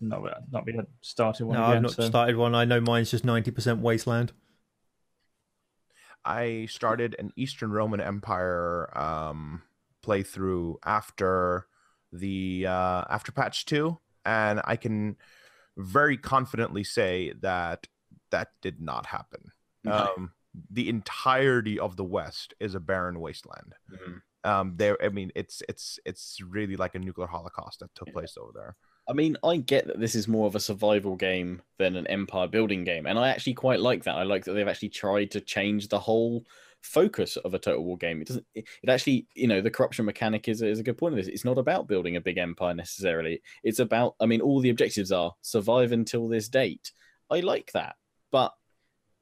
not really started one. No, again, I've not started one. I know mine's just 90% wasteland. I started an Eastern Roman Empire playthrough after after patch 2, and I can very confidently say that did not happen. No. The entirety of the West is a barren wasteland. I mean, it's really like a nuclear holocaust that took place over there. I mean, I get that this is more of a survival game than an empire building game, and I actually quite like that. I like that they've actually tried to change the whole focus of a Total War game. It actually, the corruption mechanic is a good point of this. It's not about building a big empire necessarily. It's about, I mean, all the objectives are survive until this date. I like that, but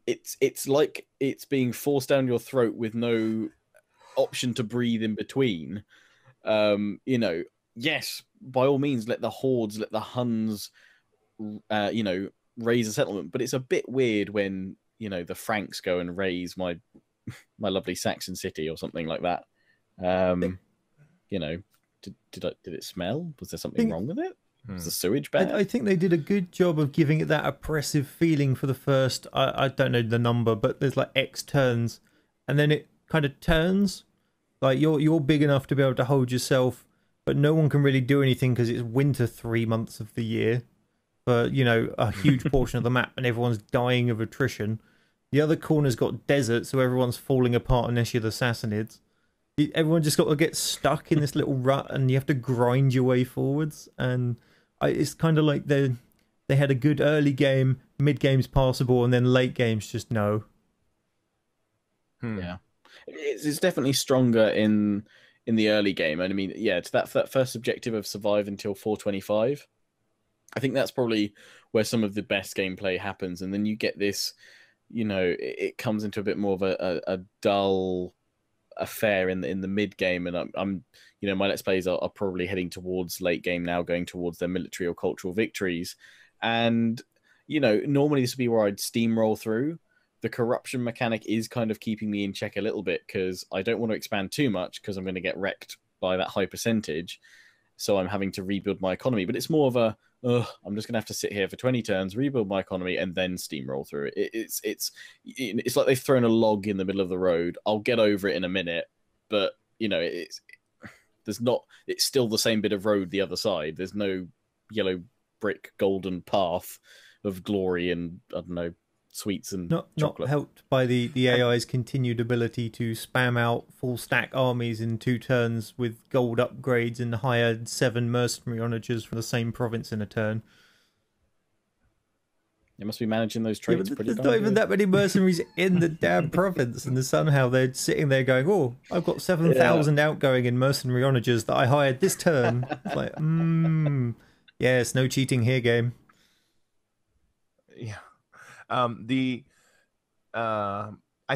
it's like it's being forced down your throat with no option to breathe in between. Yes, by all means, let the hordes, let the Huns, raise a settlement. But it's a bit weird when the Franks go and raise my lovely Saxon city or something like that. Did it smell? Was there something wrong with it? Was the sewage bad? I think they did a good job of giving it that oppressive feeling for the first. I don't know the number, but there's like X turns, and then it kind of turns. Like you're big enough to be able to hold yourself, but no one can really do anything because it's winter 3 months of the year for, a huge portion of the map, and everyone's dying of attrition. The other corner's got desert, so everyone's falling apart unless you're the Sassanids. Everyone just got to get stuck in this little rut, and you have to grind your way forwards. And it's kind of like they had a good early game, mid game's passable, and then late game's just no. Yeah, it's definitely stronger in the early game. And I mean, yeah, to that first objective of survive until 425, I think that's probably where some of the best gameplay happens. And then you get this, it comes into a bit more of a dull affair in the mid game. And I'm my Let's Plays are probably heading towards late game now, going towards their military or cultural victories. And, normally this would be where I'd steamroll through. The corruption mechanic is kind of keeping me in check a little bit because I don't want to expand too much because I'm going to get wrecked by that high percentage. So I'm having to rebuild my economy. But it's more of I'm just going to have to sit here for 20 turns, rebuild my economy, and then steamroll through it. It's like they've thrown a log in the middle of the road. I'll get over it in a minute, but it's still the same bit of road the other side. There's no yellow brick golden path of glory and I don't know, sweets and chocolate. Not helped by the AI's continued ability to spam out full stack armies in 2 turns with gold upgrades and hire 7 mercenary onagers from the same province in a turn. You must be managing those trades pretty There's not even that many mercenaries in the damn province, and somehow they're sitting there going, "Oh, I've got 7,000 outgoing in mercenary onagers that I hired this turn." It's like, yes, no cheating here, game. Yeah. I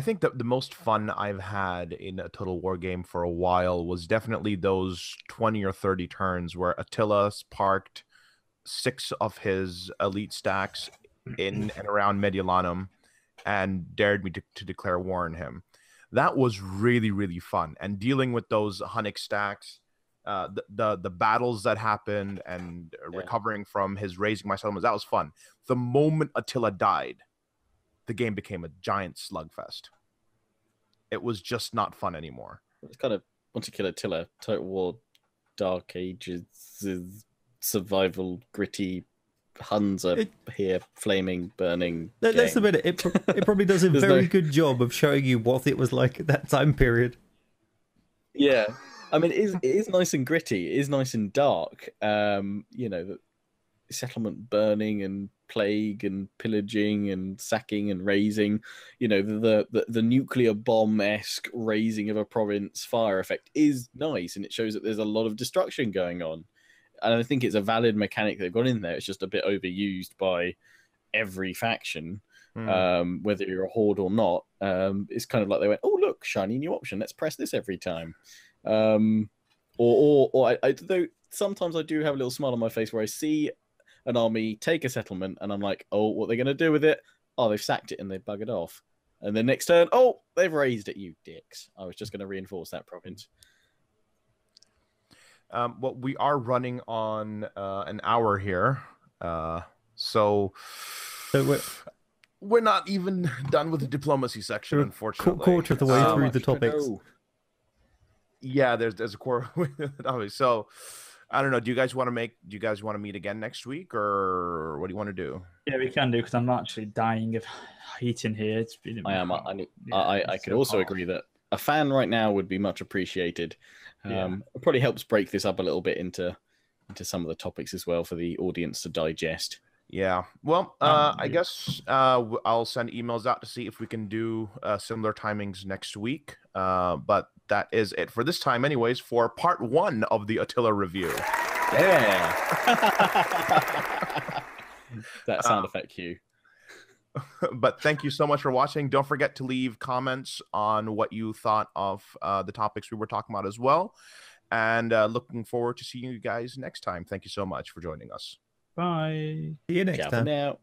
think that the most fun I've had in a Total War game for a while was definitely those 20 or 30 turns where Attila parked 6 of his elite stacks in and around Mediolanum and dared me to declare war on him. That was really, really fun. And dealing with those Hunnic stacks, the battles that happened and recovering from his raising my settlements, that was fun. The moment Attila died, the game became a giant slugfest. It was just not fun anymore. It's kind of once you kill Attila, Total War Dark Ages survival gritty Huns are here, flaming, burning. Let's admit it. It probably does a very good job of showing you what it was like at that time period. Yeah, I mean, it is nice and gritty. It is nice and dark. The settlement burning and plague and pillaging and sacking and razing. The nuclear bomb-esque razing of a province fire effect is nice, and it shows that there's a lot of destruction going on. And I think it's a valid mechanic they've got in there. It's just a bit overused by every faction, whether you're a horde or not. It's kind of like they went, "Oh, look, shiny new option. Let's press this every time." Though sometimes I do have a little smile on my face where I see an army take a settlement, and I'm like, "Oh, what are they going to do with it? Oh, they've sacked it and they buggered off." And then next turn, "Oh, they've raised it, you dicks. I was just going to reinforce that province." Well, we are running on an hour here, so we're not even done with the diplomacy section, unfortunately. Quarter of the way through the topics. Yeah, there's a quarter. So I don't know. Do you guys want to meet again next week, or what do you want to do? Yeah, we can do, because I'm actually dying of heat in here. It's been. I could also agree that a fan right now would be much appreciated. It probably helps break this up a little bit into some of the topics as well for the audience to digest. Yeah. Well, I guess I'll send emails out to see if we can do similar timings next week. But that is it for this time, anyways, for part 1 of the Attila review. Yeah. That sound effect cue. But thank you so much for watching. Don't forget to leave comments on what you thought of the topics we were talking about as well. And looking forward to seeing you guys next time. Thank you so much for joining us. Bye. See you next time. Now.